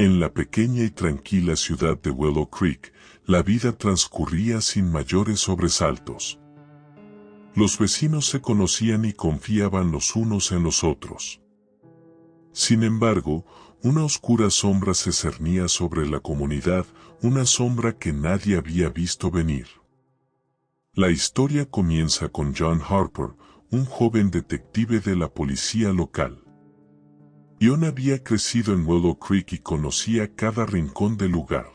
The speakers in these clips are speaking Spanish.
En la pequeña y tranquila ciudad de Willow Creek, la vida transcurría sin mayores sobresaltos. Los vecinos se conocían y confiaban los unos en los otros. Sin embargo, una oscura sombra se cernía sobre la comunidad, una sombra que nadie había visto venir. La historia comienza con John Harper, un joven detective de la policía local. John había crecido en Willow Creek y conocía cada rincón del lugar.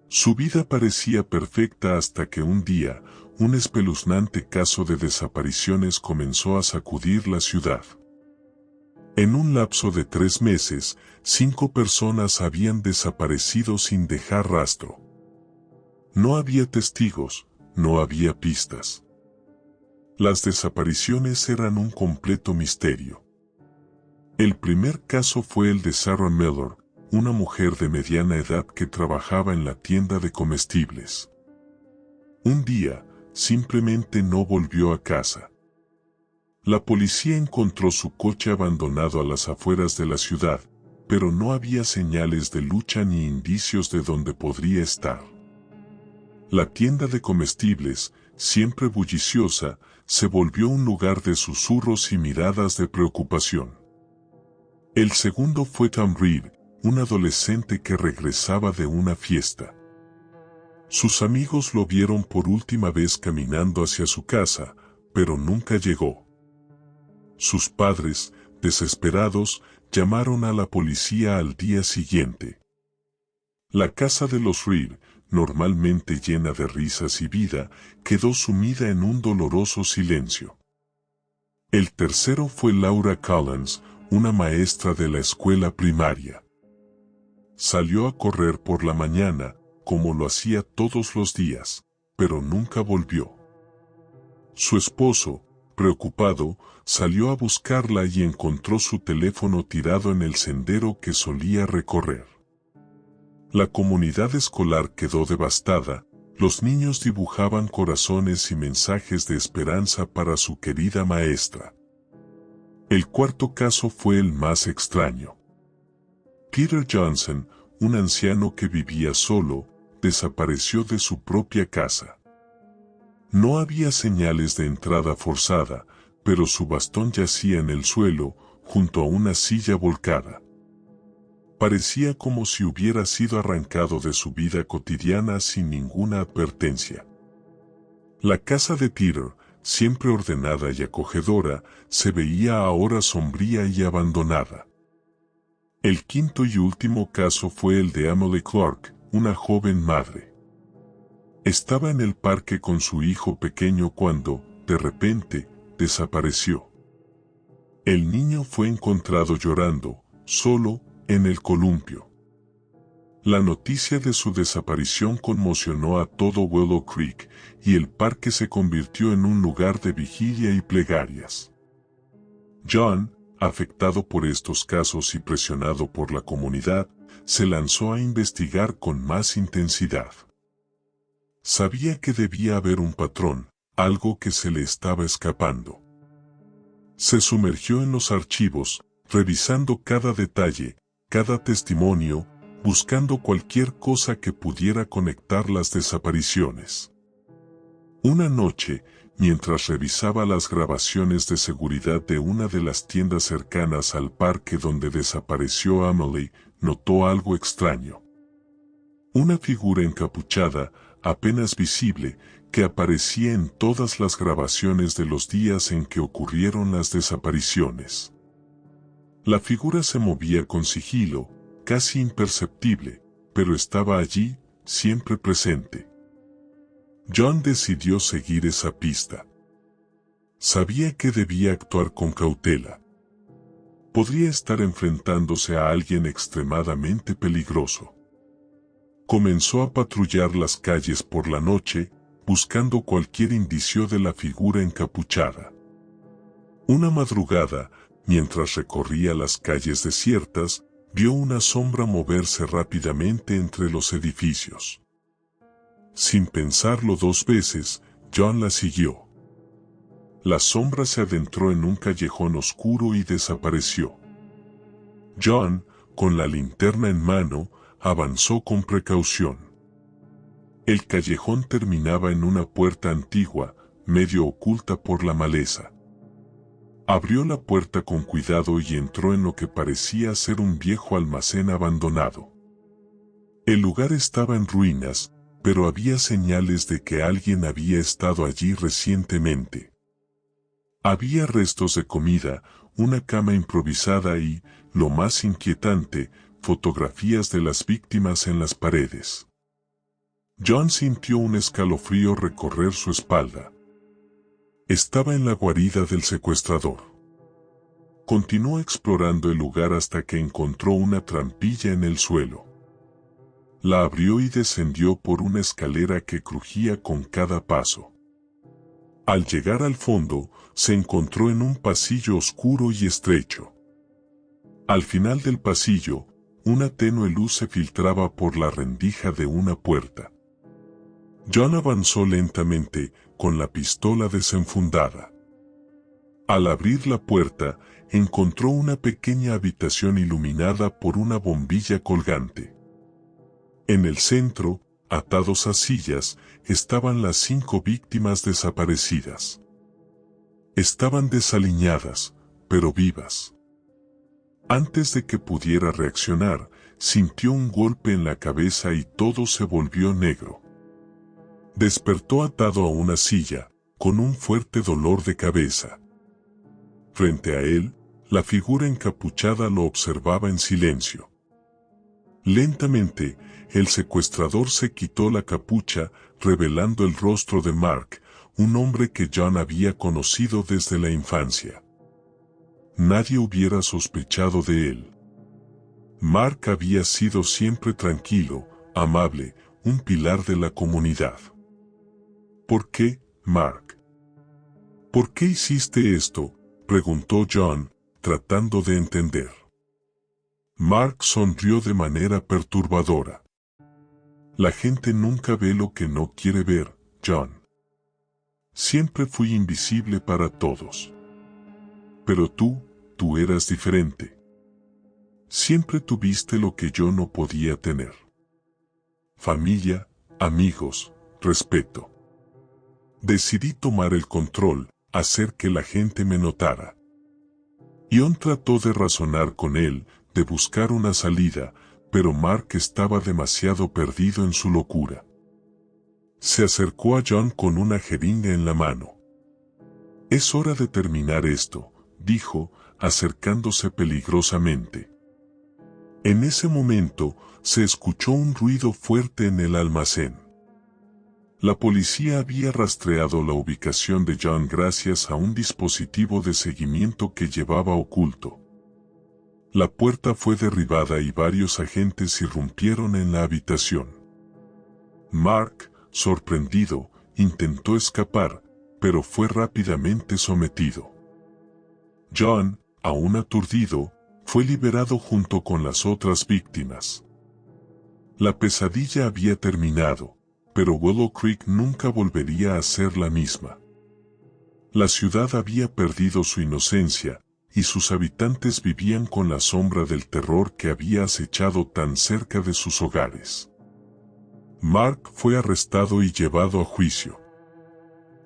Su vida parecía perfecta hasta que un día, un espeluznante caso de desapariciones comenzó a sacudir la ciudad. En un lapso de 3 meses, 5 personas habían desaparecido sin dejar rastro. No había testigos, no había pistas. Las desapariciones eran un completo misterio. El primer caso fue el de Sarah Miller, una mujer de mediana edad que trabajaba en la tienda de comestibles. Un día, simplemente no volvió a casa. La policía encontró su coche abandonado a las afueras de la ciudad, pero no había señales de lucha ni indicios de dónde podría estar. La tienda de comestibles, siempre bulliciosa, se volvió un lugar de susurros y miradas de preocupación. El segundo fue Tom Reed, un adolescente que regresaba de una fiesta. Sus amigos lo vieron por última vez caminando hacia su casa, pero nunca llegó. Sus padres, desesperados, llamaron a la policía al día siguiente. La casa de los Reed, normalmente llena de risas y vida, quedó sumida en un doloroso silencio. El tercero fue Laura Collins, una maestra de la escuela primaria. Salió a correr por la mañana, como lo hacía todos los días, pero nunca volvió. Su esposo, preocupado, salió a buscarla y encontró su teléfono tirado en el sendero que solía recorrer. La comunidad escolar quedó devastada, los niños dibujaban corazones y mensajes de esperanza para su querida maestra. El cuarto caso fue el más extraño. Peter Johnson, un anciano que vivía solo, desapareció de su propia casa. No había señales de entrada forzada, pero su bastón yacía en el suelo, junto a una silla volcada. Parecía como si hubiera sido arrancado de su vida cotidiana sin ninguna advertencia. La casa de Peter, siempre ordenada y acogedora, se veía ahora sombría y abandonada. El quinto y último caso fue el de Emily Clark, una joven madre. Estaba en el parque con su hijo pequeño cuando, de repente, desapareció. El niño fue encontrado llorando, solo, en el columpio. La noticia de su desaparición conmocionó a todo Willow Creek, y el parque se convirtió en un lugar de vigilia y plegarias. John, afectado por estos casos y presionado por la comunidad, se lanzó a investigar con más intensidad. Sabía que debía haber un patrón, algo que se le estaba escapando. Se sumergió en los archivos, revisando cada detalle, cada testimonio, buscando cualquier cosa que pudiera conectar las desapariciones. Una noche, mientras revisaba las grabaciones de seguridad de una de las tiendas cercanas al parque donde desapareció Emily, notó algo extraño. Una figura encapuchada, apenas visible, que aparecía en todas las grabaciones de los días en que ocurrieron las desapariciones. La figura se movía con sigilo, casi imperceptible, pero estaba allí, siempre presente. John decidió seguir esa pista. Sabía que debía actuar con cautela. Podría estar enfrentándose a alguien extremadamente peligroso. Comenzó a patrullar las calles por la noche, buscando cualquier indicio de la figura encapuchada. Una madrugada, mientras recorría las calles desiertas, vio una sombra moverse rápidamente entre los edificios. Sin pensarlo 2 veces, John la siguió. La sombra se adentró en un callejón oscuro y desapareció. John, con la linterna en mano, avanzó con precaución. El callejón terminaba en una puerta antigua, medio oculta por la maleza. Abrió la puerta con cuidado y entró en lo que parecía ser un viejo almacén abandonado. El lugar estaba en ruinas, pero había señales de que alguien había estado allí recientemente. Había restos de comida, una cama improvisada y, lo más inquietante, fotografías de las víctimas en las paredes. John sintió un escalofrío recorrer su espalda. Estaba en la guarida del secuestrador. Continuó explorando el lugar hasta que encontró una trampilla en el suelo. La abrió y descendió por una escalera que crujía con cada paso. Al llegar al fondo, se encontró en un pasillo oscuro y estrecho. Al final del pasillo, una tenue luz se filtraba por la rendija de una puerta. John avanzó lentamente, con la pistola desenfundada. Al abrir la puerta, encontró una pequeña habitación iluminada por una bombilla colgante. En el centro, atados a sillas, estaban las 5 víctimas desaparecidas. Estaban desaliñadas, pero vivas. Antes de que pudiera reaccionar, sintió un golpe en la cabeza y todo se volvió negro. Despertó atado a una silla, con un fuerte dolor de cabeza. Frente a él, la figura encapuchada lo observaba en silencio. Lentamente, el secuestrador se quitó la capucha, revelando el rostro de Mark, un hombre que John había conocido desde la infancia. Nadie hubiera sospechado de él. Mark había sido siempre tranquilo, amable, un pilar de la comunidad. ¿Por qué, Mark? ¿Por qué hiciste esto?, preguntó John, tratando de entender. Mark sonrió de manera perturbadora. La gente nunca ve lo que no quiere ver, John. Siempre fui invisible para todos. Pero tú eras diferente. Siempre tuviste lo que yo no podía tener. Familia, amigos, respeto. Decidí tomar el control, hacer que la gente me notara. John trató de razonar con él, de buscar una salida, pero Mark estaba demasiado perdido en su locura. Se acercó a John con una jeringa en la mano. «Es hora de terminar esto», dijo, acercándose peligrosamente. En ese momento, se escuchó un ruido fuerte en el almacén. La policía había rastreado la ubicación de John gracias a un dispositivo de seguimiento que llevaba oculto. La puerta fue derribada y varios agentes irrumpieron en la habitación. Mark, sorprendido, intentó escapar, pero fue rápidamente sometido. John, aún aturdido, fue liberado junto con las otras víctimas. La pesadilla había terminado, pero Willow Creek nunca volvería a ser la misma. La ciudad había perdido su inocencia, y sus habitantes vivían con la sombra del terror que había acechado tan cerca de sus hogares. Mark fue arrestado y llevado a juicio.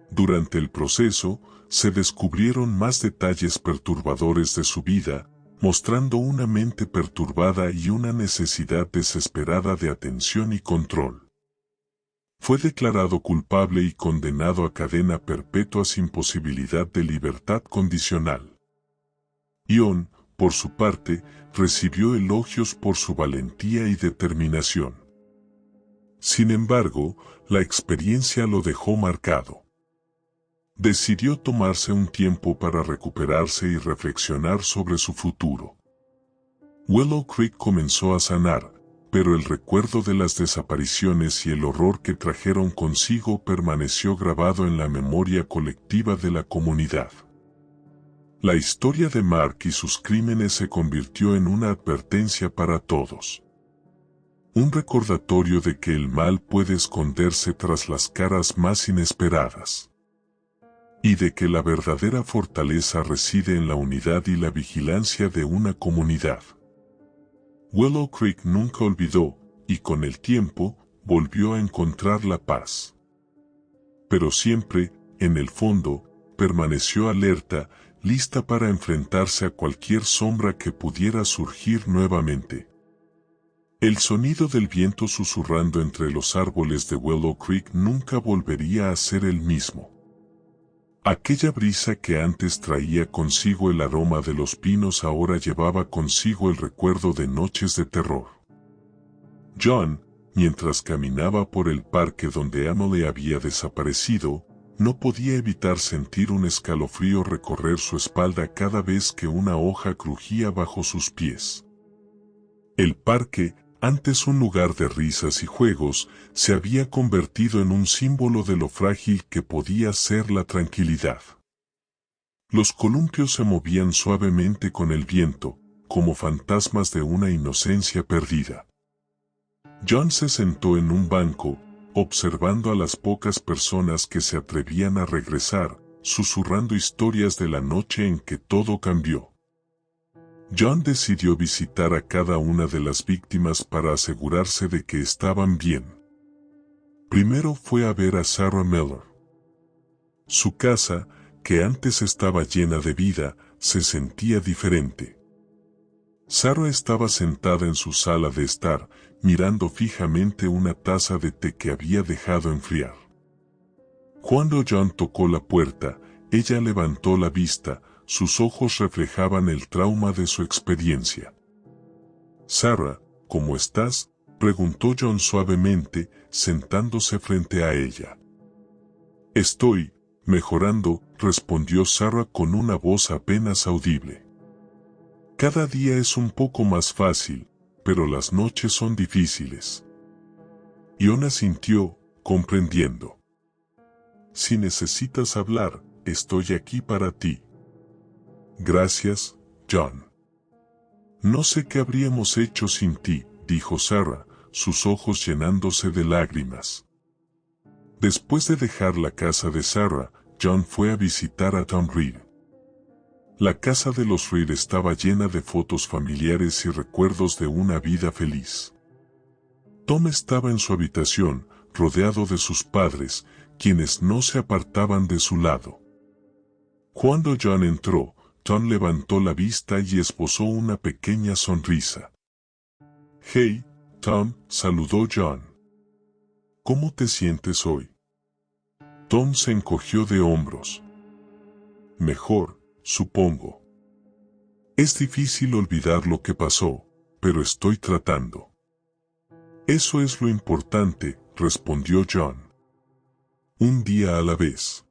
Durante el proceso, se descubrieron más detalles perturbadores de su vida, mostrando una mente perturbada y una necesidad desesperada de atención y control. Fue declarado culpable y condenado a cadena perpetua sin posibilidad de libertad condicional. John, por su parte, recibió elogios por su valentía y determinación. Sin embargo, la experiencia lo dejó marcado. Decidió tomarse un tiempo para recuperarse y reflexionar sobre su futuro. Willow Creek comenzó a sanar, pero el recuerdo de las desapariciones y el horror que trajeron consigo permaneció grabado en la memoria colectiva de la comunidad. La historia de Mark y sus crímenes se convirtió en una advertencia para todos. Un recordatorio de que el mal puede esconderse tras las caras más inesperadas. Y de que la verdadera fortaleza reside en la unidad y la vigilancia de una comunidad. Willow Creek nunca olvidó, y con el tiempo, volvió a encontrar la paz. Pero siempre, en el fondo, permaneció alerta, lista para enfrentarse a cualquier sombra que pudiera surgir nuevamente. El sonido del viento susurrando entre los árboles de Willow Creek nunca volvería a ser el mismo. Aquella brisa que antes traía consigo el aroma de los pinos ahora llevaba consigo el recuerdo de noches de terror. John, mientras caminaba por el parque donde Emily había desaparecido, no podía evitar sentir un escalofrío recorrer su espalda cada vez que una hoja crujía bajo sus pies. El parque, antes un lugar de risas y juegos, se había convertido en un símbolo de lo frágil que podía ser la tranquilidad. Los columpios se movían suavemente con el viento, como fantasmas de una inocencia perdida. John se sentó en un banco, observando a las pocas personas que se atrevían a regresar, susurrando historias de la noche en que todo cambió. John decidió visitar a cada una de las víctimas para asegurarse de que estaban bien. Primero fue a ver a Sarah Miller. Su casa, que antes estaba llena de vida, se sentía diferente. Sarah estaba sentada en su sala de estar, mirando fijamente una taza de té que había dejado enfriar. Cuando John tocó la puerta, ella levantó la vista. Sus ojos reflejaban el trauma de su experiencia. «Sarah, ¿cómo estás?», preguntó John suavemente, sentándose frente a ella. «Estoy mejorando», respondió Sarah con una voz apenas audible. «Cada día es un poco más fácil, pero las noches son difíciles». John asintió, comprendiendo. «Si necesitas hablar, estoy aquí para ti». «Gracias, John». «No sé qué habríamos hecho sin ti», dijo Sarah, sus ojos llenándose de lágrimas. Después de dejar la casa de Sarah, John fue a visitar a Tom Reed. La casa de los Reed estaba llena de fotos familiares y recuerdos de una vida feliz. Tom estaba en su habitación, rodeado de sus padres, quienes no se apartaban de su lado. Cuando John entró, Tom levantó la vista y esbozó una pequeña sonrisa. «Hey, Tom», saludó John. «¿Cómo te sientes hoy?». Tom se encogió de hombros. «Mejor, supongo. Es difícil olvidar lo que pasó, pero estoy tratando». «Eso es lo importante», respondió John. «Un día a la vez».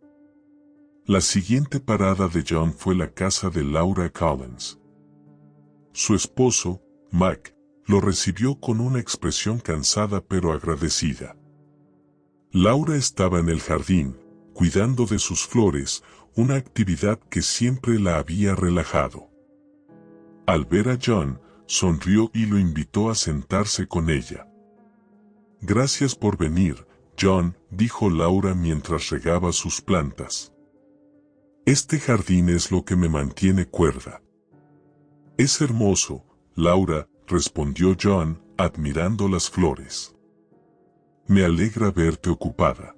La siguiente parada de John fue la casa de Laura Collins. Su esposo, Mac, lo recibió con una expresión cansada pero agradecida. Laura estaba en el jardín, cuidando de sus flores, una actividad que siempre la había relajado. Al ver a John, sonrió y lo invitó a sentarse con ella. «Gracias por venir, John», dijo Laura mientras regaba sus plantas. «Este jardín es lo que me mantiene cuerda». «Es hermoso, Laura», respondió John, admirando las flores. «Me alegra verte ocupada».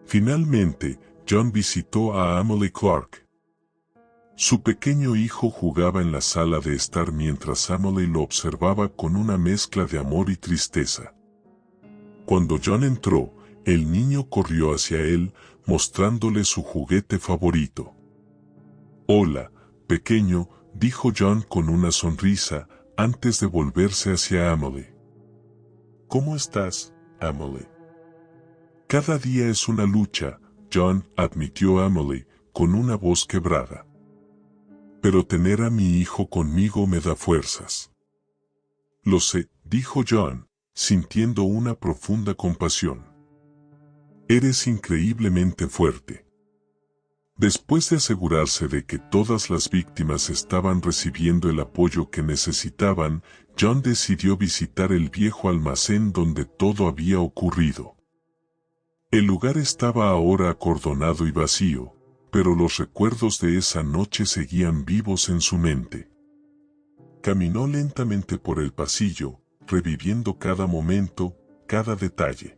Finalmente, John visitó a Emily Clark. Su pequeño hijo jugaba en la sala de estar mientras Emily lo observaba con una mezcla de amor y tristeza. Cuando John entró, el niño corrió hacia él, mostrándole su juguete favorito. «Hola, pequeño», dijo John con una sonrisa, antes de volverse hacia Emily. «¿Cómo estás, Emily?». «Cada día es una lucha», John, admitió Emily, con una voz quebrada. «Pero tener a mi hijo conmigo me da fuerzas». «Lo sé», dijo John, sintiendo una profunda compasión. «Eres increíblemente fuerte». Después de asegurarse de que todas las víctimas estaban recibiendo el apoyo que necesitaban, John decidió visitar el viejo almacén donde todo había ocurrido. El lugar estaba ahora acordonado y vacío, pero los recuerdos de esa noche seguían vivos en su mente. Caminó lentamente por el pasillo, reviviendo cada momento, cada detalle.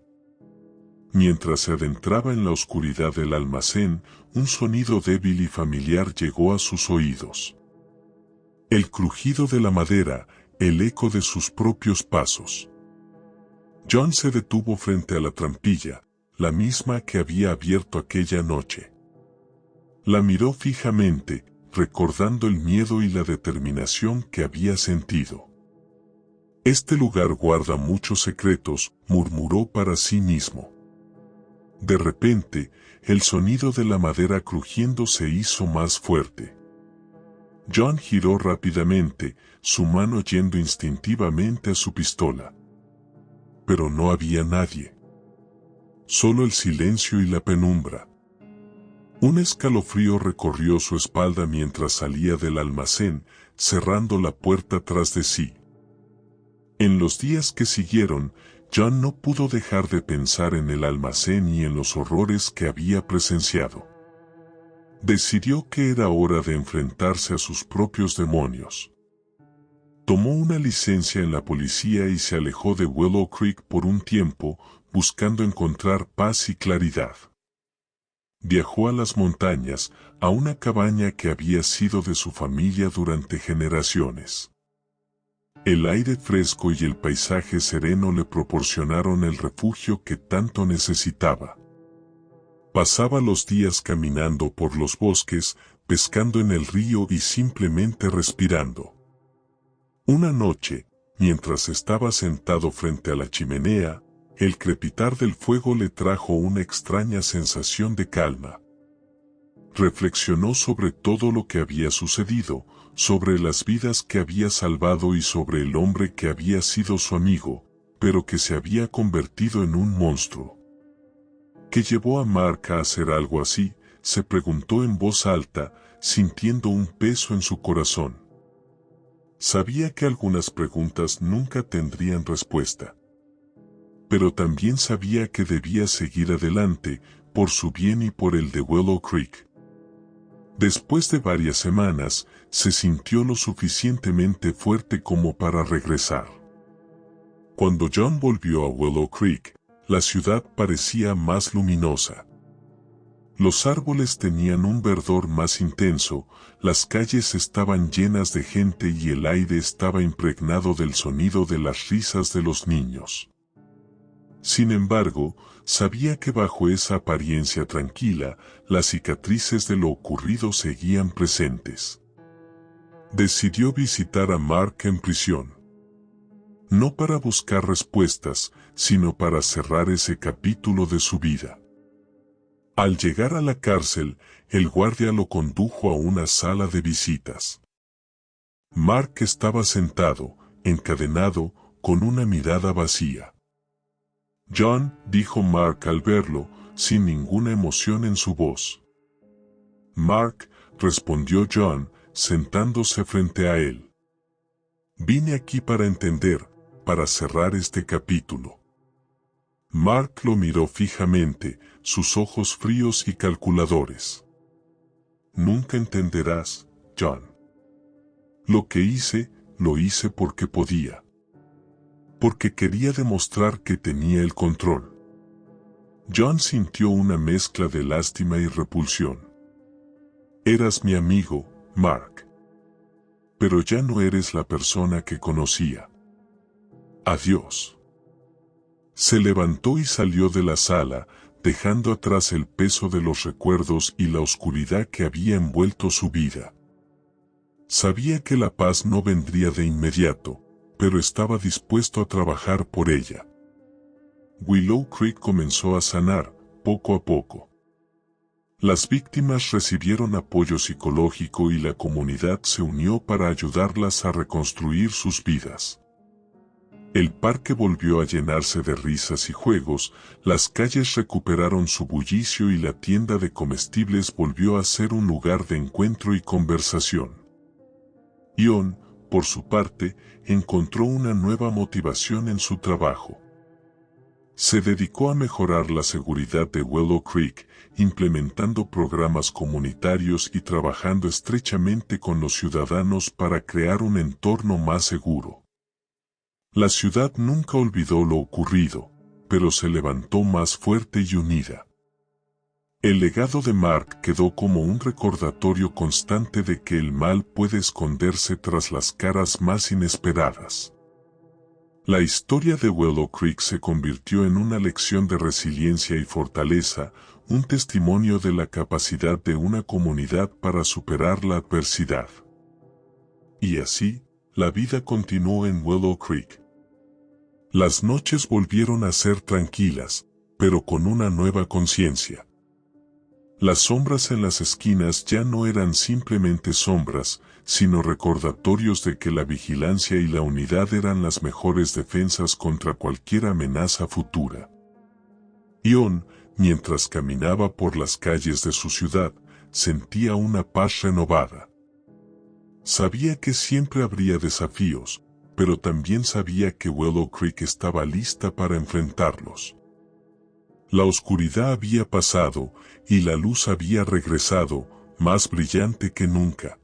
Mientras se adentraba en la oscuridad del almacén, un sonido débil y familiar llegó a sus oídos. El crujido de la madera, el eco de sus propios pasos. John se detuvo frente a la trampilla, la misma que había abierto aquella noche. La miró fijamente, recordando el miedo y la determinación que había sentido. Este lugar guarda muchos secretos, murmuró para sí mismo. De repente, el sonido de la madera crujiendo se hizo más fuerte. John giró rápidamente, su mano yendo instintivamente a su pistola. Pero no había nadie. Solo el silencio y la penumbra. Un escalofrío recorrió su espalda mientras salía del almacén, cerrando la puerta tras de sí. En los días que siguieron, John no pudo dejar de pensar en el almacén y en los horrores que había presenciado. Decidió que era hora de enfrentarse a sus propios demonios. Tomó una licencia en la policía y se alejó de Willow Creek por un tiempo, buscando encontrar paz y claridad. Viajó a las montañas, a una cabaña que había sido de su familia durante generaciones. El aire fresco y el paisaje sereno le proporcionaron el refugio que tanto necesitaba. Pasaba los días caminando por los bosques, pescando en el río y simplemente respirando. Una noche, mientras estaba sentado frente a la chimenea, el crepitar del fuego le trajo una extraña sensación de calma. Reflexionó sobre todo lo que había sucedido, sobre las vidas que había salvado y sobre el hombre que había sido su amigo, pero que se había convertido en un monstruo. ¿Qué llevó a Mark a hacer algo así?, se preguntó en voz alta, sintiendo un peso en su corazón. Sabía que algunas preguntas nunca tendrían respuesta. Pero también sabía que debía seguir adelante, por su bien y por el de Willow Creek. Después de varias semanas, se sintió lo suficientemente fuerte como para regresar. Cuando John volvió a Willow Creek, la ciudad parecía más luminosa. Los árboles tenían un verdor más intenso, las calles estaban llenas de gente y el aire estaba impregnado del sonido de las risas de los niños. Sin embargo, sabía que bajo esa apariencia tranquila, las cicatrices de lo ocurrido seguían presentes. Decidió visitar a Mark en prisión. No para buscar respuestas, sino para cerrar ese capítulo de su vida. Al llegar a la cárcel, el guardia lo condujo a una sala de visitas. Mark estaba sentado, encadenado, con una mirada vacía. John, dijo Mark al verlo, sin ninguna emoción en su voz. Mark, respondió John, sentándose frente a él. Vine aquí para entender, para cerrar este capítulo. Mark lo miró fijamente, sus ojos fríos y calculadores. Nunca entenderás, John. Lo que hice, lo hice porque podía. Porque quería demostrar que tenía el control. John sintió una mezcla de lástima y repulsión. Eras mi amigo, Mark. Pero ya no eres la persona que conocía. Adiós. Se levantó y salió de la sala, dejando atrás el peso de los recuerdos y la oscuridad que había envuelto su vida. Sabía que la paz no vendría de inmediato, pero estaba dispuesto a trabajar por ella. Willow Creek comenzó a sanar, poco a poco. Las víctimas recibieron apoyo psicológico y la comunidad se unió para ayudarlas a reconstruir sus vidas. El parque volvió a llenarse de risas y juegos, las calles recuperaron su bullicio y la tienda de comestibles volvió a ser un lugar de encuentro y conversación. Ion, por su parte, encontró una nueva motivación en su trabajo. Se dedicó a mejorar la seguridad de Willow Creek, implementando programas comunitarios y trabajando estrechamente con los ciudadanos para crear un entorno más seguro. La ciudad nunca olvidó lo ocurrido, pero se levantó más fuerte y unida. El legado de Mark quedó como un recordatorio constante de que el mal puede esconderse tras las caras más inesperadas. La historia de Willow Creek se convirtió en una lección de resiliencia y fortaleza, un testimonio de la capacidad de una comunidad para superar la adversidad. Y así, la vida continuó en Willow Creek. Las noches volvieron a ser tranquilas, pero con una nueva conciencia. Las sombras en las esquinas ya no eran simplemente sombras, sino recordatorios de que la vigilancia y la unidad eran las mejores defensas contra cualquier amenaza futura. Ion, mientras caminaba por las calles de su ciudad, sentía una paz renovada. Sabía que siempre habría desafíos, pero también sabía que Willow Creek estaba lista para enfrentarlos. La oscuridad había pasado y la luz había regresado, más brillante que nunca.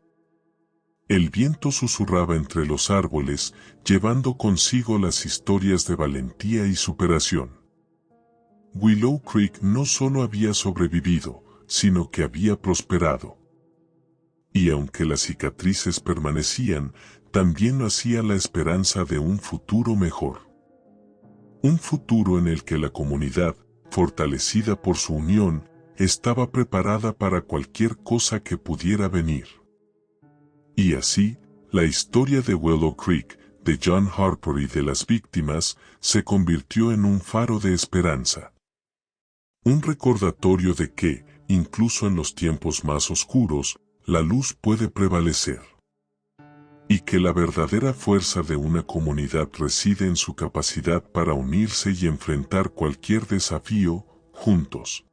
El viento susurraba entre los árboles, llevando consigo las historias de valentía y superación. Willow Creek no solo había sobrevivido, sino que había prosperado. Y aunque las cicatrices permanecían, también lo hacía la esperanza de un futuro mejor. Un futuro en el que la comunidad, fortalecida por su unión, estaba preparada para cualquier cosa que pudiera venir. Y así, la historia de Willow Creek, de John Harper y de las víctimas, se convirtió en un faro de esperanza. Un recordatorio de que, incluso en los tiempos más oscuros, la luz puede prevalecer. Y que la verdadera fuerza de una comunidad reside en su capacidad para unirse y enfrentar cualquier desafío, juntos.